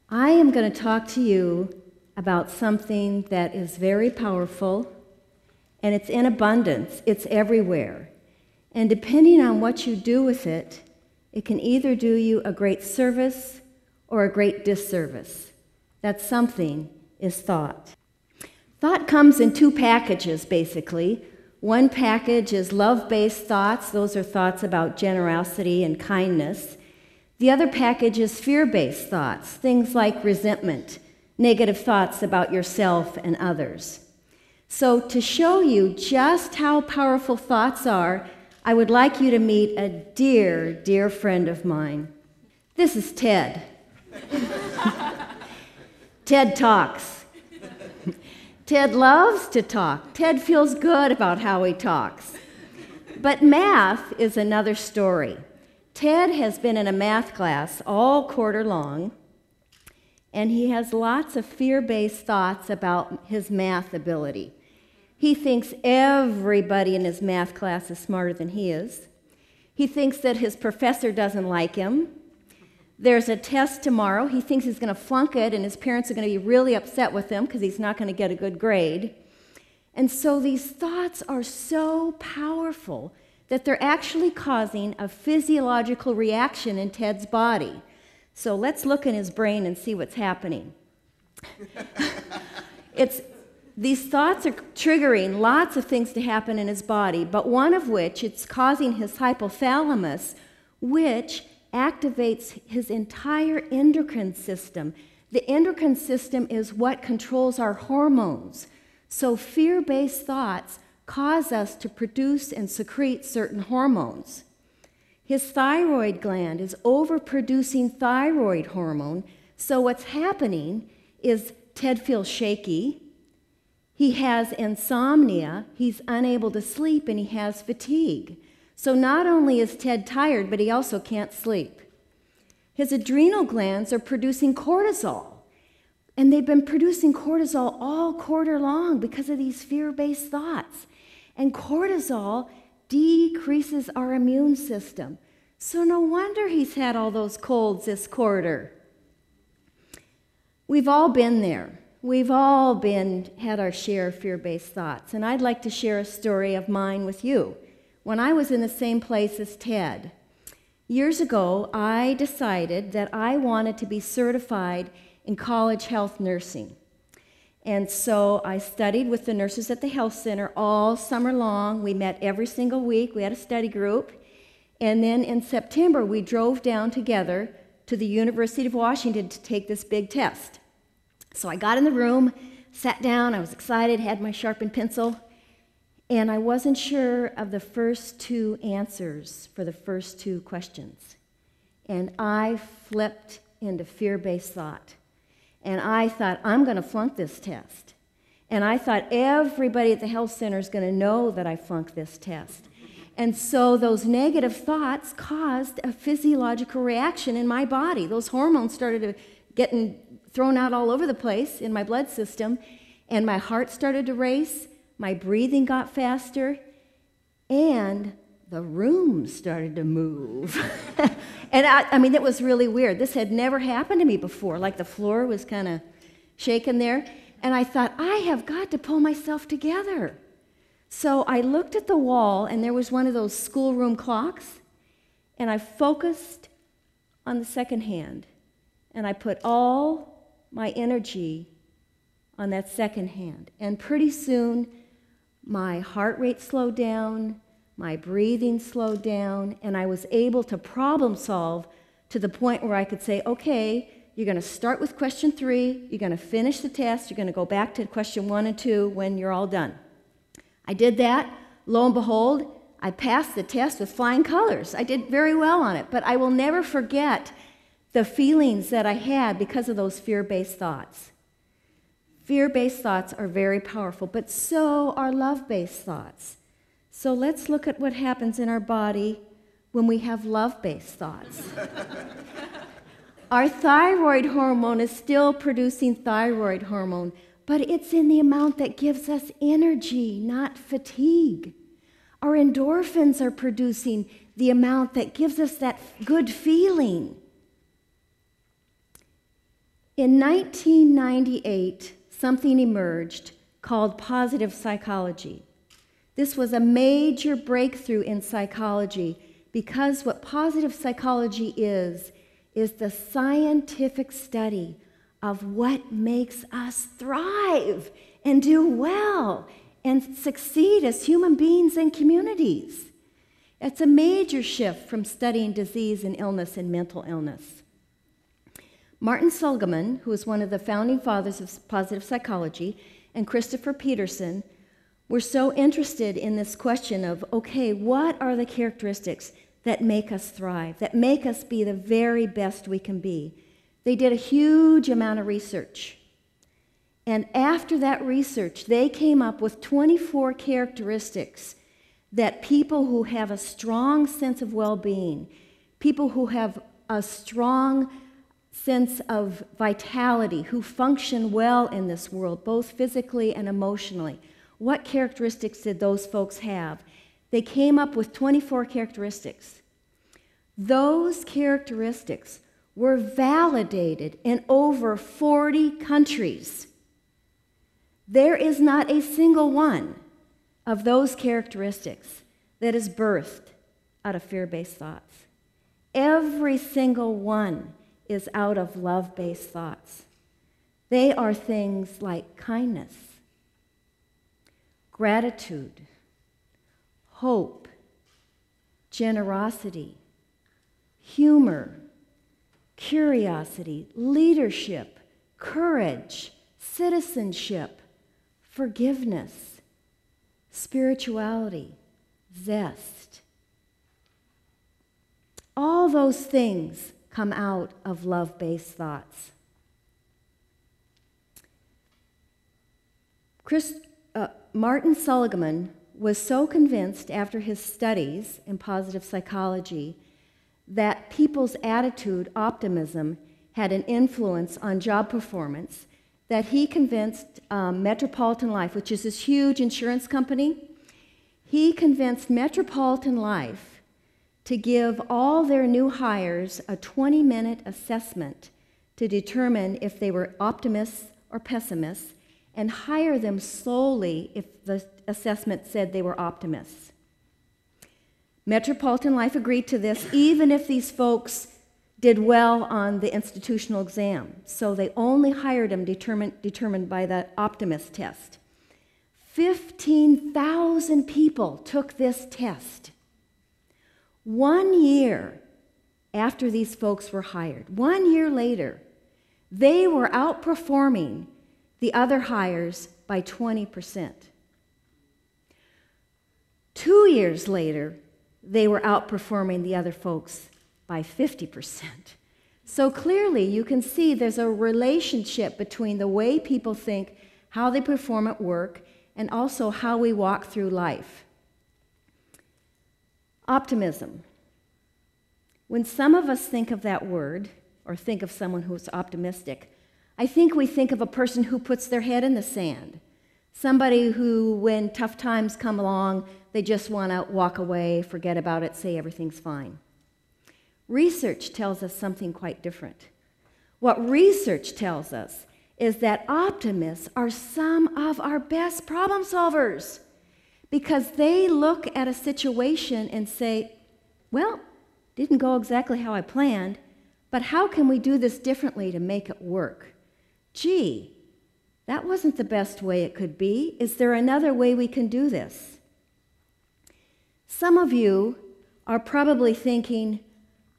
I am going to talk to you about something that is very powerful, and it's in abundance. It's everywhere. And depending on what you do with it, it can either do you a great service or a great disservice. That something is thought. Thought comes in two packages, basically. One package is love-based thoughts. Those are thoughts about generosity and kindness. The other package is fear-based thoughts, things like resentment, negative thoughts about yourself and others. So to show you just how powerful thoughts are, I would like you to meet a dear, dear friend of mine. This is Ted. Ted talks. Ted loves to talk. Ted feels good about how he talks. But math is another story. Ted has been in a math class all quarter long, and he has lots of fear-based thoughts about his math ability. He thinks everybody in his math class is smarter than he is. He thinks that his professor doesn't like him. There's a test tomorrow. He thinks he's going to flunk it, and his parents are going to be really upset with him because he's not going to get a good grade. And so these thoughts are so powerful that they're actually causing a physiological reaction in Ted's body. So let's look in his brain and see what's happening. These thoughts are triggering lots of things to happen in his body, but one of which, it's causing his hypothalamus, which activates his entire endocrine system. The endocrine system is what controls our hormones. So fear-based thoughts cause us to produce and secrete certain hormones. His thyroid gland is overproducing thyroid hormone, so what's happening is Ted feels shaky. He has insomnia, he's unable to sleep, and he has fatigue. So not only is Ted tired, but he also can't sleep. His adrenal glands are producing cortisol, and they've been producing cortisol all quarter long because of these fear-based thoughts. And cortisol decreases our immune system. So no wonder he's had all those colds this quarter. We've all been there. We've all had our share of fear-based thoughts, and I'd like to share a story of mine with you. When I was in the same place as Ted, years ago, I decided that I wanted to be certified in college health nursing. And so I studied with the nurses at the health center all summer long. We met every single week. We had a study group. And then in September, we drove down together to the University of Washington to take this big test. So I got in the room, sat down, I was excited, had my sharpened pencil, and I wasn't sure of the first two answers for the first two questions. And I flipped into fear-based thought. And I thought, I'm going to flunk this test. And I thought everybody at the health center is going to know that I flunked this test. And so those negative thoughts caused a physiological reaction in my body. Those hormones started getting thrown out all over the place in my blood system, and my heart started to race, my breathing got faster, and the room started to move. And I mean, it was really weird. This had never happened to me before, like the floor was kind of shaking there. And I thought, I have got to pull myself together. So I looked at the wall, and there was one of those schoolroom clocks, and I focused on the second hand, and I put all my energy on that second hand. And pretty soon, my heart rate slowed down, my breathing slowed down, and I was able to problem solve to the point where I could say, okay, you're going to start with question 3, you're going to finish the test, you're going to go back to question 1 and 2 when you're all done. I did that. Lo and behold, I passed the test with flying colors. I did very well on it, but I will never forget the feelings that I had because of those fear-based thoughts. Fear-based thoughts are very powerful, but so are love-based thoughts. So let's look at what happens in our body when we have love-based thoughts. Our thyroid hormone is still producing thyroid hormone, but it's in the amount that gives us energy, not fatigue. Our endorphins are producing the amount that gives us that good feeling. In 1998, something emerged called positive psychology. This was a major breakthrough in psychology because what positive psychology is the scientific study of what makes us thrive and do well and succeed as human beings and communities. It's a major shift from studying disease and illness and mental illness. Martin Seligman, who is one of the founding fathers of positive psychology, and Christopher Peterson were so interested in this question of, okay, what are the characteristics that make us thrive, that make us be the very best we can be? They did a huge amount of research. And after that research, they came up with 24 characteristics that people who have a strong sense of well-being, people who have a strong sense of vitality, who function well in this world, both physically and emotionally. What characteristics did those folks have? They came up with 24 characteristics. Those characteristics were validated in over 40 countries. There is not a single one of those characteristics that is birthed out of fear-based thoughts. Every single one is out of love-based thoughts. They are things like kindness, gratitude, hope, generosity, humor, curiosity, leadership, courage, citizenship, forgiveness, spirituality, zest. All those things come out of love-based thoughts. Martin Seligman was so convinced after his studies in positive psychology that people's attitude, optimism, had an influence on job performance that he convinced Metropolitan Life, which is this huge insurance company, he convinced Metropolitan Life to give all their new hires a 20-minute assessment to determine if they were optimists or pessimists, and hire them solely if the assessment said they were optimists. Metropolitan Life agreed to this even if these folks did well on the institutional exam. So they only hired them determined by the optimist test. 15,000 people took this test. 1 year after these folks were hired, 1 year later, they were outperforming the other hires by 20%. 2 years later, they were outperforming the other folks by 50%. So clearly, you can see there's a relationship between the way people think, how they perform at work, and also how we walk through life. Optimism. When some of us think of that word, or think of someone who's optimistic, I think we think of a person who puts their head in the sand. Somebody who, when tough times come along, they just want to walk away, forget about it, say everything's fine. Research tells us something quite different. What research tells us is that optimists are some of our best problem solvers because they look at a situation and say, well, didn't go exactly how I planned, but how can we do this differently to make it work? Gee, that wasn't the best way it could be. Is there another way we can do this? Some of you are probably thinking,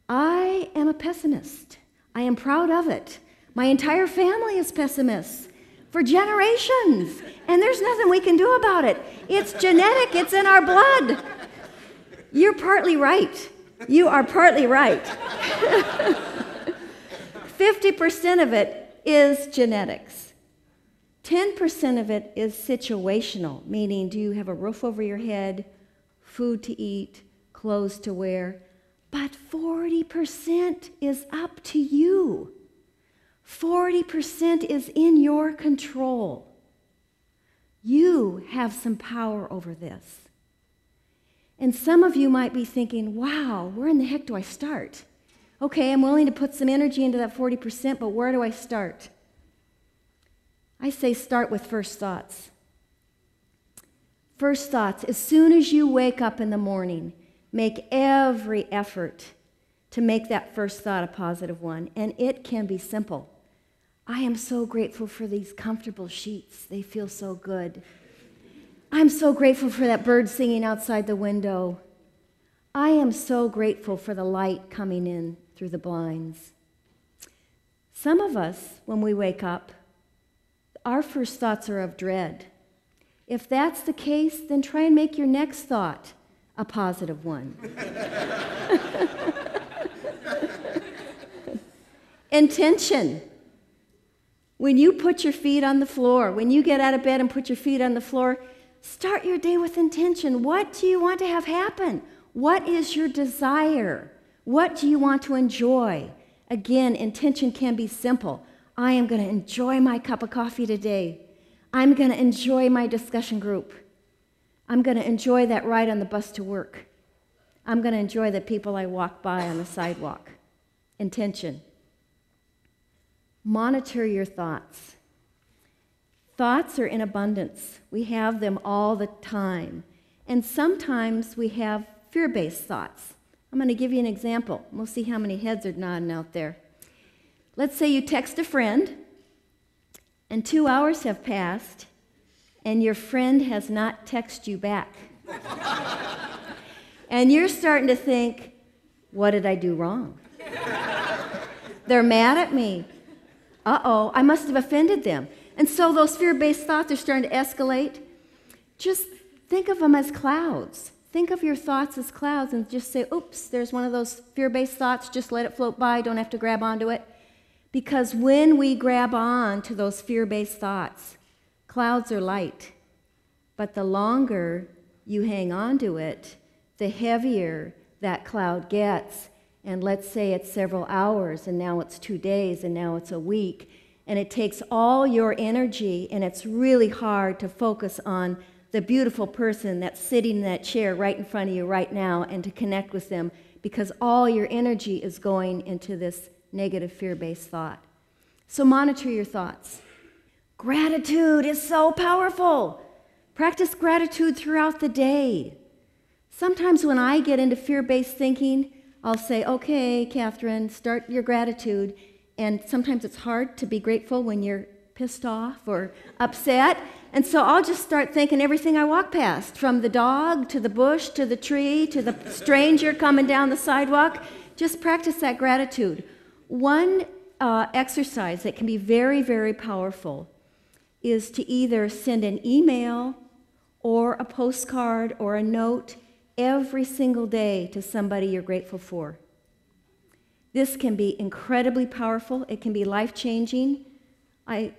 I am a pessimist. I am proud of it. My entire family is pessimists for generations, and there's nothing we can do about it. It's genetic. It's in our blood. You're partly right. You are partly right. 50% of it is genetics. 10% of it is situational, meaning do you have a roof over your head, food to eat, clothes to wear? But 40% is up to you. 40% is in your control. You have some power over this. And some of you might be thinking, wow, where in the heck do I start? Okay, I'm willing to put some energy into that 40%, but where do I start? I say start with first thoughts. First thoughts, as soon as you wake up in the morning, make every effort to make that first thought a positive one. And it can be simple. I am so grateful for these comfortable sheets. They feel so good. I'm so grateful for that bird singing outside the window. I am so grateful for the light coming in through the blinds. Some of us, when we wake up, our first thoughts are of dread. If that's the case, then try and make your next thought a positive one. Intention. When you put your feet on the floor, when you get out of bed and put your feet on the floor, start your day with intention. What do you want to have happen? What is your desire? What do you want to enjoy? Again, intention can be simple. I am going to enjoy my cup of coffee today. I'm going to enjoy my discussion group. I'm going to enjoy that ride on the bus to work. I'm going to enjoy the people I walk by on the sidewalk. Intention. Monitor your thoughts. Thoughts are in abundance. We have them all the time. And sometimes we have fear-based thoughts. I'm going to give you an example. We'll see how many heads are nodding out there. Let's say you text a friend, and 2 hours have passed, and your friend has not texted you back. And you're starting to think, what did I do wrong? They're mad at me. Uh-oh, I must have offended them. And so those fear-based thoughts are starting to escalate. Just think of them as clouds. Think of your thoughts as clouds and just say, oops, there's one of those fear-based thoughts. Just let it float by. Don't have to grab onto it. Because when we grab on to those fear-based thoughts, clouds are light. But the longer you hang on to it, the heavier that cloud gets. And let's say it's several hours, and now it's 2 days, and now it's a week. And it takes all your energy, and it's really hard to focus on the beautiful person that's sitting in that chair right in front of you right now and to connect with them, because all your energy is going into this negative fear-based thought. So monitor your thoughts. Gratitude is so powerful. Practice gratitude throughout the day. Sometimes when I get into fear-based thinking, I'll say, okay, Catherine, start your gratitude. And sometimes it's hard to be grateful when you're pissed off or upset. And so I'll just start thanking everything I walk past, from the dog to the bush to the tree to the stranger coming down the sidewalk. Just practice that gratitude. One exercise that can be very, very powerful is to either send an email or a postcard or a note every single day to somebody you're grateful for. This can be incredibly powerful. It can be life-changing. I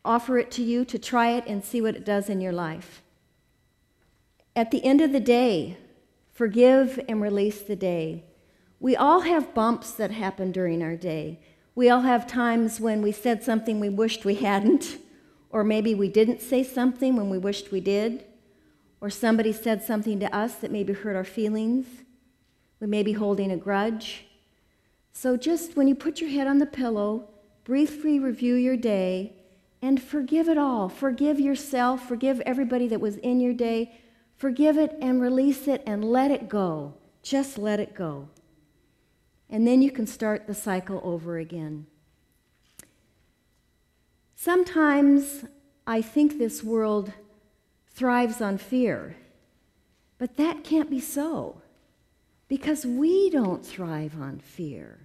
offer it to you to try it and see what it does in your life. At the end of the day, forgive and release the day. We all have bumps that happen during our day. We all have times when we said something we wished we hadn't, or maybe we didn't say something when we wished we did, or somebody said something to us that maybe hurt our feelings. We may be holding a grudge. So just when you put your head on the pillow, briefly review your day and forgive it all. Forgive yourself. Forgive everybody that was in your day. Forgive it and release it and let it go. Just let it go. And then you can start the cycle over again. Sometimes I think this world thrives on fear, but that can't be so, because we don't thrive on fear.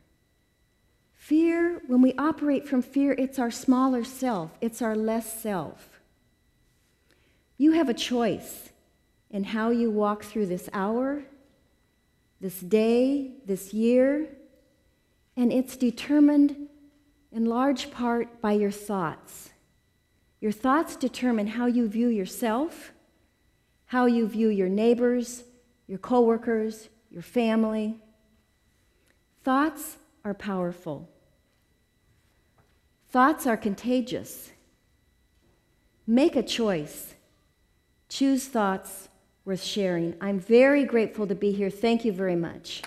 Fear, when we operate from fear, it's our smaller self, it's our less self. You have a choice in how you walk through this hour, this day, this year, and it's determined in large part by your thoughts. Your thoughts determine how you view yourself, how you view your neighbors, your coworkers, your family. Thoughts are powerful. Thoughts are contagious. Make a choice. Choose thoughts worth sharing. I'm very grateful to be here. Thank you very much.